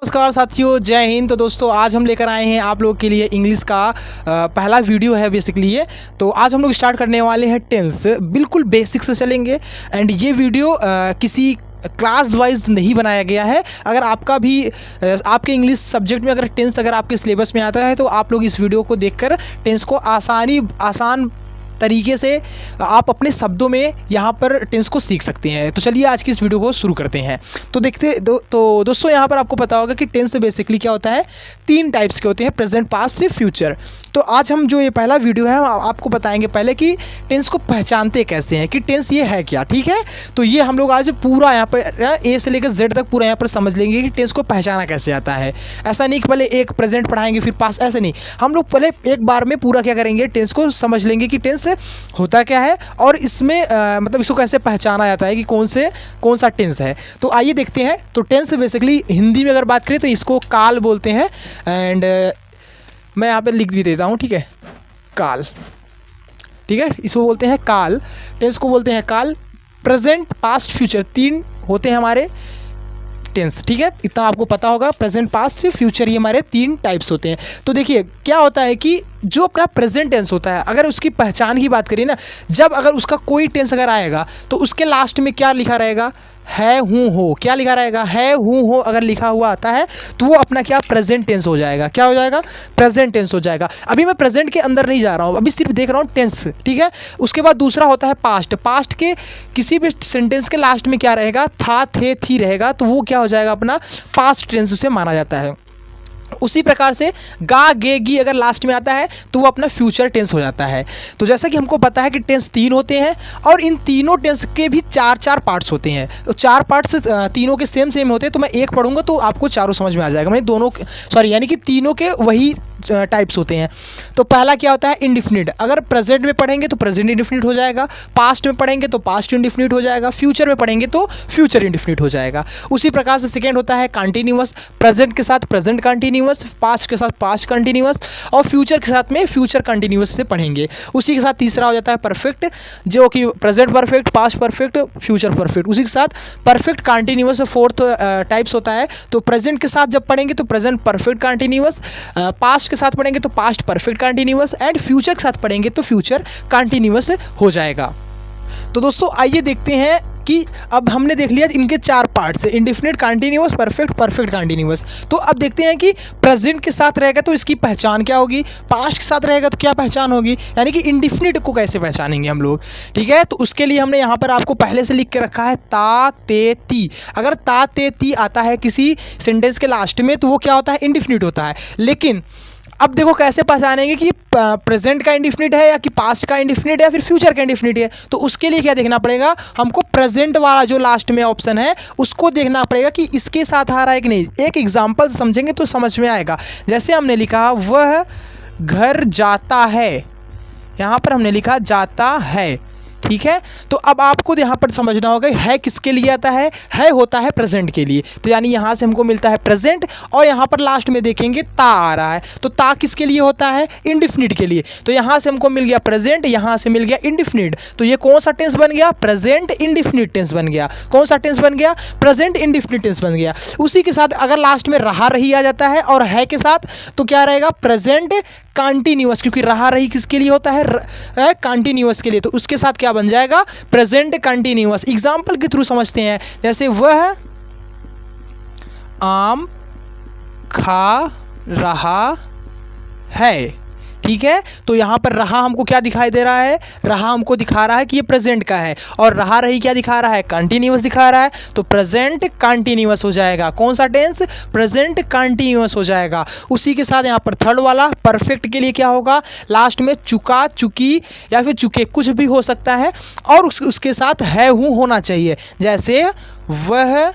नमस्कार साथियों, जय हिंद। तो दोस्तों आज हम लेकर आए हैं आप लोगों के लिए इंग्लिश का पहला वीडियो है बेसिकली ये। तो आज हम लोग स्टार्ट करने वाले हैं टेंस, बिल्कुल बेसिक से चलेंगे। एंड ये वीडियो किसी क्लास वाइज नहीं बनाया गया है। अगर आपका भी आपके इंग्लिश सब्जेक्ट में अगर टेंस अगर आपके सिलेबस में आता है तो आप लोग इस वीडियो को देखकर टेंस को आसान तरीके से आप अपने शब्दों में यहाँ पर टेंस को सीख सकते हैं। तो चलिए आज की इस वीडियो को शुरू करते हैं। तो तो दोस्तों यहाँ पर आपको पता होगा कि टेंस बेसिकली क्या होता है, तीन टाइप्स के होते हैं, प्रेजेंट, पास्ट, फ्यूचर। तो आज हम जो ये पहला वीडियो है हम आपको बताएंगे पहले कि टेंस को पहचानते कैसे हैं, कि टेंस ये है क्या। ठीक है, तो ये हम लोग आज पूरा यहाँ पर ए से लेकर जेड तक पूरा यहाँ पर समझ लेंगे कि टेंस को पहचाना कैसे आता है। ऐसा नहीं कि पहले एक प्रेजेंट पढ़ाएंगे फिर पास्ट, ऐसे नहीं। हम लोग पहले एक बार में पूरा क्या करेंगे, टेंस को समझ लेंगे कि टेंस होता क्या है और इसमें मतलब इसको कैसे पहचाना जाता है कि कौन सा टेंस है। तो आइए देखते हैं। तो टेंस बेसिकली हिंदी में अगर बात करें तो इसको काल बोलते हैं। एंड मैं यहाँ पे लिख भी देता हूँ, ठीक है, काल। ठीक है, इसको बोलते हैं काल, टेंस को बोलते हैं काल। प्रेजेंट, पास्ट, फ्यूचर तीन होते हैं हमारे टेंस। ठीक है, इतना आपको पता होगा। प्रेजेंट, पास्ट, फ्यूचर ये हमारे तीन टाइप्स होते हैं। तो देखिए क्या होता है कि जो अपना प्रेजेंट टेंस होता है, अगर उसकी पहचान की बात करें ना, जब अगर उसका कोई टेंस अगर आएगा तो उसके लास्ट में क्या लिखा रहेगा, है, हूँ, हो। क्या लिखा रहेगा, है, हूँ, हो। अगर लिखा हुआ आता है तो वो अपना क्या प्रेजेंट टेंस हो जाएगा। क्या हो जाएगा, प्रेजेंट टेंस हो जाएगा। अभी मैं प्रेजेंट के अंदर नहीं जा रहा हूँ, अभी सिर्फ देख रहा हूँ टेंस। ठीक है, उसके बाद दूसरा होता है पास्ट। पास्ट के किसी भी सेंटेंस के लास्ट में क्या रहेगा, था, थे, थी रहेगा, तो वो क्या हो जाएगा, अपना पास्ट टेंस उसे माना जाता है। उसी प्रकार से गा, गे, गी अगर लास्ट में आता है तो वो अपना फ्यूचर टेंस हो जाता है। तो जैसा कि हमको पता है कि टेंस तीन होते हैं और इन तीनों टेंस के भी चार पार्ट्स होते हैं। तो चार पार्ट्स तीनों के सेम होते हैं। तो मैं एक पढ़ूंगा तो आपको चारों समझ में आ जाएगा। मैं दोनों यानी कि तीनों के वही टाइप्स होते हैं। तो पहला क्या होता है, इंडिफिनिट। अगर प्रेजेंट में पढ़ेंगे तो प्रेजेंट इंडिफिनिट हो जाएगा, पास्ट में पढ़ेंगे तो पास्ट इंडिफिनिट हो जाएगा, फ्यूचर में पढ़ेंगे तो फ्यूचर इंडिफिनिट हो जाएगा। उसी प्रकार से सेकेंड होता है कंटिन्यूअस। प्रेजेंट के साथ प्रेजेंट कंटिन्यूअस, पास्ट के साथ पास्ट कंटिन्यूअस और फ्यूचर के साथ में फ्यूचर कंटिन्यूअस से पढ़ेंगे। उसी के साथ तीसरा हो जाता है परफेक्ट, जो कि present perfect, past perfect, future perfect. उसी के साथ परफेक्ट कंटिन्यूअस फोर्थ टाइप्स होता है। तो प्रेजेंट के साथ जब पढ़ेंगे तो प्रेजेंट परफेक्ट कंटिन्यूअस, पास्ट के साथ पढ़ेंगे तो past perfect continuous and future के साथ पढ़ेंगे तो फ्यूचर कंटिन्यूअस हो जाएगा। तो दोस्तों आइए देखते हैं कि अब हमने देख लिया इनके चार parts, indefinite, continuous, perfect, perfect continuous. तो अब देखते हैं कि प्रेजेंट के साथ रहेगा तो इसकी पहचान क्या होगी, पास्ट के साथ रहेगा तो क्या पहचान होगी, यानी कि इंडिफिनिट को कैसे पहचानेंगे हम लोग। ठीक है, तो उसके लिए हमने यहाँ पर आपको पहले से लिख के रखा है ता, ते, ती। अगर ता, ते, ती आता है किसी सेंटेंस के लास्ट में तो वो क्या होता है, इंडिफिनिट होता है। लेकिन अब देखो कैसे पहचानेंगे कि प्रेजेंट का इंडिफिनिट है या कि पास्ट का इंडिफिनिट है या फिर फ्यूचर का इंडिफिनिट है। तो उसके लिए क्या देखना पड़ेगा, हमको प्रेजेंट वाला जो लास्ट में ऑप्शन है उसको देखना पड़ेगा कि इसके साथ आ रहा है कि नहीं। एक एग्जांपल समझेंगे तो समझ में आएगा। जैसे हमने लिखा वह घर जाता है, यहाँ पर हमने लिखा जाता है। ठीक है, तो अब आपको यहाँ पर समझना होगा है किसके लिए आता है होता है प्रेजेंट के लिए। तो यानी यहाँ से हमको मिलता है प्रेजेंट और यहाँ पर लास्ट में देखेंगे ता आ रहा है, तो ता किसके लिए होता है, इंडिफिनिट के लिए। तो यहाँ से हमको मिल गया प्रेजेंट, यहाँ से मिल गया इंडिफिनिट। तो ये कौन सा टेंस बन गया, प्रेजेंट इंडिफिनिट टेंस बन गया। कौन सा टेंस बन गया, प्रेजेंट इंडिफिनिट टेंस बन गया। उसी के साथ अगर लास्ट में रहा रही आ जाता है और है के साथ तो क्या रहेगा, प्रेजेंट कंटिन्यूअस, क्योंकि रहा रही किसके लिए होता है, कंटिन्यूअस के लिए। तो उसके साथ क्या बन जाएगा, प्रेजेंट कंटिन्यूअस। एग्जांपल के थ्रू समझते हैं। जैसे वह आम खा रहा है। ठीक है, तो यहाँ पर रहा हमको क्या दिखाई दे रहा है, रहा हमको दिखा रहा है कि ये प्रेजेंट का है और रहा रही क्या दिखा रहा है, कंटिन्यूअस दिखा रहा है। तो प्रेजेंट कंटिन्यूअस हो जाएगा। कौन सा टेंस, प्रेजेंट कंटिन्यूअस हो जाएगा। उसी के साथ यहाँ पर थर्ड वाला परफेक्ट के लिए क्या होगा, लास्ट में चुका, चुकी या फिर चुके कुछ भी हो सकता है और उसके साथ है, हूँ होना चाहिए। जैसे वह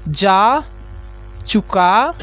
जा चुका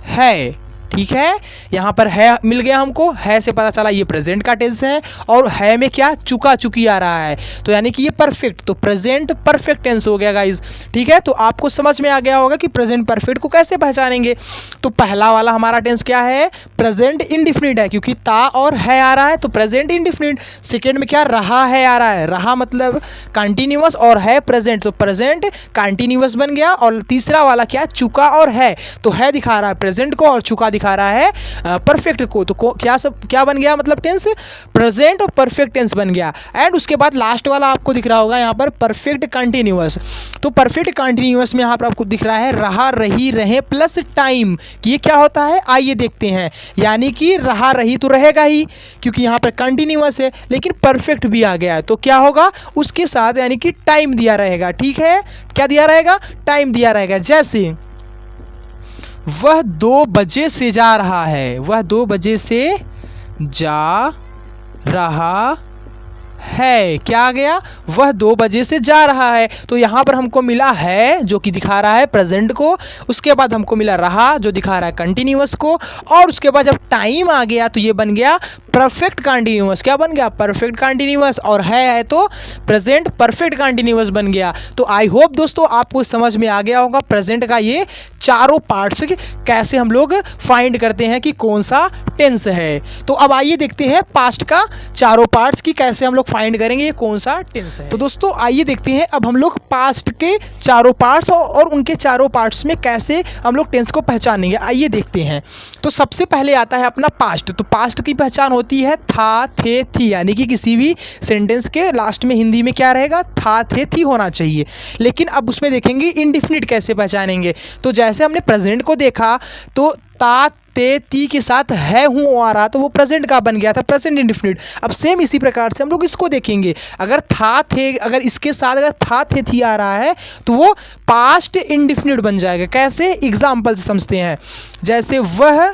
है। ठीक है, यहाँ पर है मिल गया हमको, है से पता चला ये प्रेजेंट का टेंस है, और है में क्या चुका चुकी आ रहा है, तो यानी कि ये परफेक्ट, तो प्रेजेंट परफेक्ट टेंस हो गया गाइज। ठीक है, तो आपको समझ में आ गया होगा कि प्रेजेंट परफेक्ट को कैसे पहचानेंगे। तो पहला वाला हमारा टेंस क्या है, प्रेजेंट इंडिफिनिट है, क्योंकि ता और है आ रहा है तो प्रेजेंट इंडिफिनिट। सेकेंड में क्या रहा है आ रहा है, रहा मतलब कंटिन्यूअस और है प्रेजेंट, तो प्रेजेंट कंटिन्यूअस बन गया। और तीसरा वाला क्या चुका और है, तो है दिखा रहा है प्रेजेंट को और चुका दिखा रहा है परफेक्ट को, तो क्या बन गया मतलब टेंस प्रेजेंट और परफेक्ट टेंस बन गया। एंड उसके बाद लास्ट वाला आपको दिख रहा होगा यहाँ पर परफेक्ट कंटिन्यूअस, तो परफेक्ट कंटिन्यूअस में यहाँ पर आपको दिख रहा है रहा रही रहे प्लस टाइम, कि ये क्या होता है आइए देखते हैं। यानी कि रहा रही तो रहेगा ही क्योंकि यहाँ पर कंटिन्यूअस है, लेकिन परफेक्ट भी आ गया है तो क्या होगा उसके साथ यानी कि टाइम दिया रहेगा। ठीक है, क्या दिया रहेगा, टाइम दिया रहेगा। जैसे वह 2 बजे से जा रहा है, वह 2 बजे से जा रहा है, क्या आ गया, वह 2 बजे से जा रहा है, तो यहाँ पर हमको मिला है जो कि दिखा रहा है प्रेजेंट को, उसके बाद हमको मिला रहा जो दिखा रहा है कंटिन्यूअस को, और उसके बाद जब टाइम आ गया तो ये बन गया परफेक्ट कंटिन्यूअस। क्या बन गया, परफेक्ट कंटिन्यूअस, और है तो प्रेजेंट परफेक्ट कंटिन्यूअस बन गया। तो आई होप दोस्तों आपको समझ में आ गया होगा प्रेजेंट का ये चारों पार्ट्स कैसे हम लोग फाइंड करते हैं कि कौन सा टेंस है। तो अब आइए देखते हैं पास्ट का चारों पार्ट्स की कैसे हम लोग फाइंड करेंगे ये कौन सा टेंस है। तो दोस्तों आइए देखते हैं अब हम लोग पास्ट के चारों पार्ट्स और उनके चारों पार्ट्स में कैसे हम लोग टेंस को पहचानेंगे, आइए देखते हैं। तो सबसे पहले आता है अपना पास्ट, तो पास्ट की पहचान होती है था थे थी, यानी कि किसी भी सेंटेंस के लास्ट में हिंदी में क्या रहेगा, था थे थी होना चाहिए। लेकिन अब उसमें देखेंगे इंडिफिनिट कैसे पहचानेंगे। तो जैसे हमने प्रेजेंट को देखा तो ता ते ती के साथ है हूँ आ रहा, तो वो प्रेजेंट का बन गया था, प्रेजेंट इंडिफिनिट। अब सेम इसी प्रकार से हम लोग इसको देखेंगे, अगर था थे, अगर इसके साथ अगर था थे थी आ रहा है तो वो पास्ट इंडिफिनिट बन जाएगा। कैसे, एग्जाम्पल से समझते हैं। जैसे वह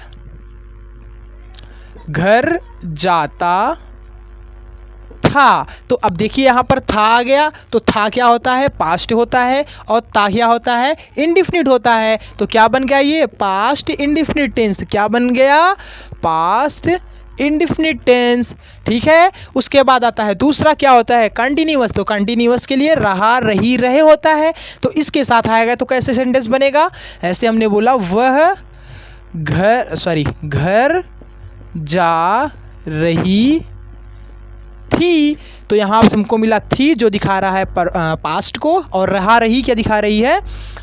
घर जाता था, तो अब देखिए यहाँ पर था आ गया, तो था क्या होता है, पास्ट होता है, और ता क्या होता है, इंडिफिनिट होता है। तो क्या बन गया ये पास्ट इंडिफिनिट टेंस, क्या बन गया, पास्ट इंडिफिनिट टेंस। ठीक है, उसके बाद आता है दूसरा क्या होता है, कंटिन्यूअस, तो कंटिन्यूअस के लिए रहा रही रहे होता है, तो इसके साथ आएगा तो कैसे सेंटेंस बनेगा, ऐसे हमने बोला वह घर जा रही थी, तो यहाँ पर हमको मिला थी जो दिखा रहा है पास्ट को, और रहा रही क्या दिखा रही है,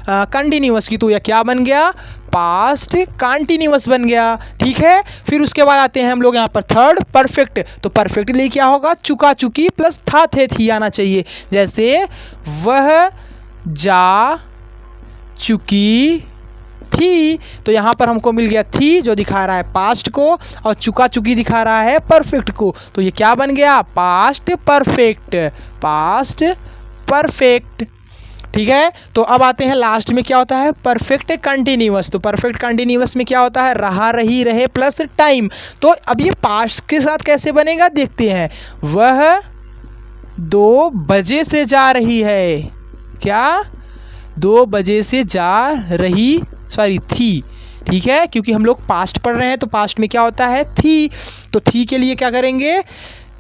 कंटिन्यूअस की, तो यह क्या बन गया, पास्ट कंटिन्यूअस बन गया। ठीक है, फिर उसके बाद आते हैं हम लोग यहाँ पर थर्ड परफेक्ट, तो परफेक्ट लिए क्या होगा, चुका चुकी प्लस था थे थी आना चाहिए। जैसे वह जा चुकी थी, तो यहाँ पर हमको मिल गया थी जो दिखा रहा है पास्ट को, और चुका चुकी दिखा रहा है परफेक्ट को, तो ये क्या बन गया, पास्ट परफेक्ट, पास्ट परफेक्ट। ठीक है, तो अब आते हैं लास्ट में क्या होता है, परफेक्ट कंटिन्यूअस, तो परफेक्ट कंटिन्यूअस में क्या होता है, रहा रही रहे प्लस टाइम। तो अब ये पास्ट के साथ कैसे बनेगा देखते हैं। वह 2 बजे से जा रही है, क्या 2 बजे से जा रही थी। ठीक है, क्योंकि हम लोग पास्ट पढ़ रहे हैं तो पास्ट में क्या होता है, थी, तो थी के लिए क्या करेंगे,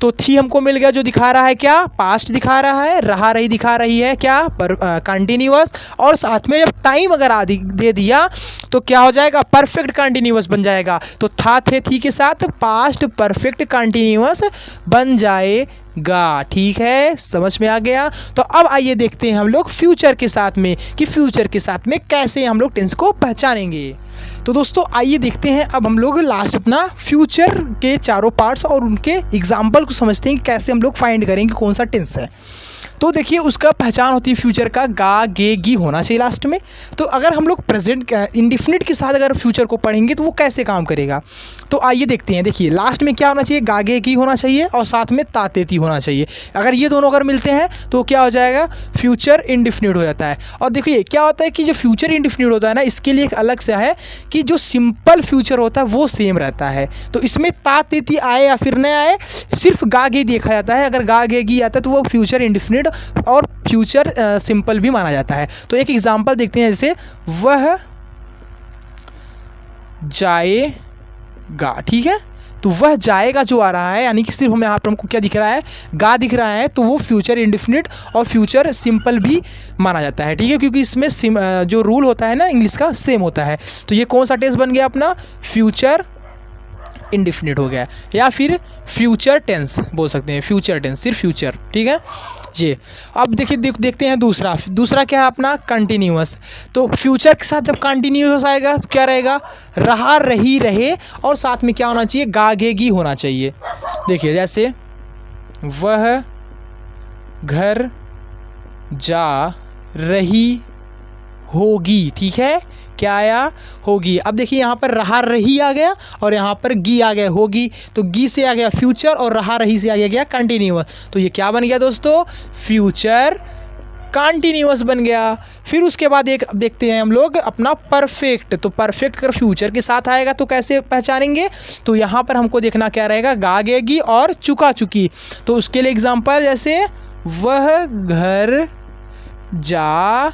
तो थी हमको मिल गया जो दिखा रहा है क्या, पास्ट दिखा रहा है, रहा रही दिखा रही है क्या, पर कंटिन्यूअस, और साथ में जब टाइम अगर आदि दे दिया तो क्या हो जाएगा, परफेक्ट कंटिन्यूअस बन जाएगा। तो था थे थी के साथ पास्ट परफेक्ट कंटिन्यूअस बन जाएगा। ठीक है, समझ में आ गया। तो अब आइए देखते हैं हम लोग फ्यूचर के साथ में कि फ्यूचर के साथ में कैसे हम लोग टेंस को पहचानेंगे। तो दोस्तों आइए देखते हैं अब हम लोग लास्ट अपना फ्यूचर के चारों पार्ट्स और उनके एग्जाम्पल को समझते हैं कि कैसे हम लोग फाइंड करेंगे कौन सा टेंस है। तो देखिए उसका पहचान होती है फ्यूचर का गा गे गी होना चाहिए लास्ट में। तो अगर हम लोग प्रेजेंट इंडिफिनिट के साथ अगर फ्यूचर को पढ़ेंगे तो वो कैसे काम करेगा, तो आइए देखते हैं। देखिए लास्ट में क्या होना चाहिए, गा गे गी होना चाहिए और साथ में ता ते ती होना चाहिए। अगर ये दोनों अगर मिलते हैं तो क्या हो जाएगा, फ्यूचर इंडिफिनिट हो जाता है। और देखिए क्या होता है कि जो फ्यूचर इंडिफिनिट होता है ना, इसके लिए एक अलग से है कि जो सिंपल फ्यूचर होता है वो सेम रहता है। तो इसमें ता ते ती आए या फिर न आए, सिर्फ गा गे देखा जाता है। अगर गा गे गी आता है तो वो फ्यूचर इंडिफिनिट और फ्यूचर सिंपल भी माना जाता है। तो एक एग्जांपल देखते हैं, जैसे वह जाए गा, ठीक है। तो वह जाएगा जो आ रहा है, यानी कि सिर्फ हमें यहाँ पर हमको क्या दिख रहा है, गा दिख रहा है, तो वो फ्यूचर इंडेफिनिट और फ्यूचर सिंपल भी माना जाता है, ठीक है, क्योंकि इसमें जो रूल होता है ना इंग्लिश का सेम होता है। तो ये कौन सा टेंस बन गया अपना, फ्यूचर इंडेफिनिट हो गया, या फिर फ्यूचर टेंस बोल सकते हैं, फ्यूचर टेंस, सिर्फ फ्यूचर, ठीक है ये। अब देखिए देखते हैं दूसरा क्या है अपना, कंटिन्यूअस। तो फ्यूचर के साथ जब कंटिन्यूअस आएगा तो क्या रहेगा, रहा, रही, रहे, और साथ में क्या होना चाहिए, गागेगी होना चाहिए। देखिए जैसे वह घर जा रही होगी, ठीक है, क्या आया, होगी। अब देखिए यहाँ पर रहा रही आ गया और यहाँ पर गी आ गया, होगी। तो गी से आ गया फ्यूचर और रहा रही से आ गया कंटिन्यूअस। तो ये क्या बन गया दोस्तों, फ्यूचर कंटिन्यूअस बन गया। फिर उसके बाद एक देखते हैं हम लोग अपना परफेक्ट। तो परफेक्ट अगर फ्यूचर के साथ आएगा तो कैसे पहचानेंगे, तो यहाँ पर हमको देखना क्या रहेगा, गागेगी और चुका चुकी। तो उसके लिए एग्जांपल जैसे वह घर जा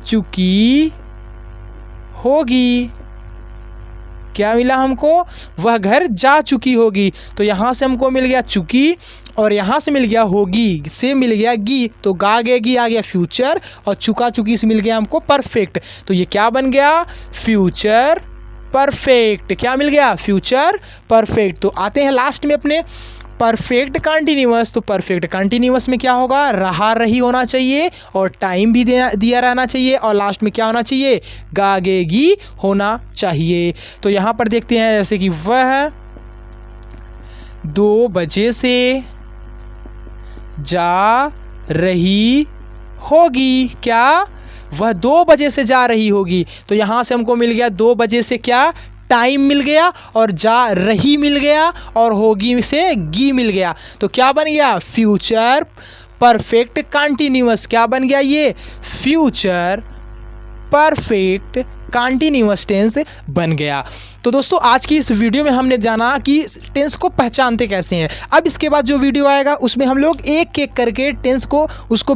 चुकी होगी, क्या मिला हमको, वह घर जा चुकी होगी। तो यहाँ से हमको मिल गया चुकी और यहाँ से मिल गया होगी, से मिल गया गी। तो गागेगी आ गया फ्यूचर और चुका चुकी से मिल गया हमको परफेक्ट। तो ये क्या बन गया, फ्यूचर परफेक्ट। क्या मिल गया, फ्यूचर परफेक्ट। तो आते हैं लास्ट में अपने परफेक्ट कंटिन्यूअस। तो परफेक्ट कंटिन्यूअस में क्या होगा, रहा रही होना चाहिए और टाइम भी दिया रहना चाहिए और लास्ट में क्या होना चाहिए, गागेगी होना चाहिए। तो यहाँ पर देखते हैं जैसे कि वह 2 बजे से जा रही होगी, क्या, वह 2 बजे से जा रही होगी। तो यहाँ से हमको मिल गया 2 बजे से क्या, टाइम मिल गया और जा रही मिल गया और होगी से गी मिल गया। तो क्या बन गया, फ्यूचर परफेक्ट कंटिन्यूअस। क्या बन गया ये, फ्यूचर परफेक्ट कंटिन्यूअस टेंस बन गया। तो दोस्तों आज की इस वीडियो में हमने जाना कि टेंस को पहचानते कैसे हैं। अब इसके बाद जो वीडियो आएगा उसमें हम लोग एक एक करके टेंस को उसको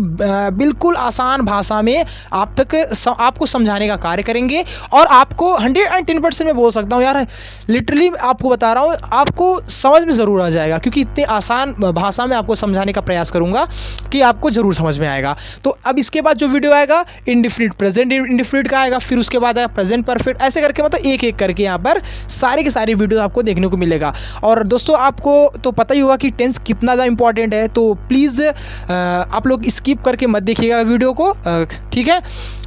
बिल्कुल आसान भाषा में आपको समझाने का कार्य करेंगे। और आपको 110% मैं बोल सकता हूँ यार, लिटरली आपको बता रहा हूँ, आपको समझ में ज़रूर आ जाएगा, क्योंकि इतने आसान भाषा में आपको समझाने का प्रयास करूँगा कि आपको ज़रूर समझ में आएगा। तो अब इसके बाद जो वीडियो आएगा इंडेफिनिट प्रेजेंट इंडेफिनिट का आएगा, फिर उसके बाद आएगा प्रेजेंट परफेक्ट, ऐसे करके मतलब एक एक करके यहाँ पर सारे के सारे वीडियो आपको देखने को मिलेगा। और दोस्तों आपको तो पता ही होगा कि टेंस कितना ज़्यादा इंपॉर्टेंट है, तो प्लीज़ आप लोग स्किप करके मत देखिएगा वीडियो को, ठीक है।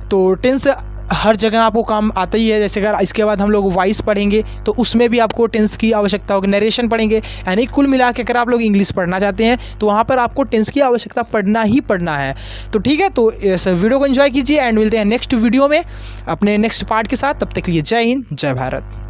तो टेंस हर जगह आपको काम आता ही है। जैसे अगर इसके बाद हम लोग वॉइस पढ़ेंगे तो उसमें भी आपको टेंस की आवश्यकता होगी, नरेशन पढ़ेंगे, यानी कुल मिला के अगर आप लोग इंग्लिश पढ़ना चाहते हैं तो वहाँ पर आपको टेंस की आवश्यकता पढ़ना ही पढ़ना है। तो ठीक है, तो इस वीडियो को एंजॉय कीजिए एंड मिलते हैं नेक्स्ट वीडियो में अपने नेक्स्ट पार्ट के साथ। तब तक के लिए जय हिंद, जय भारत।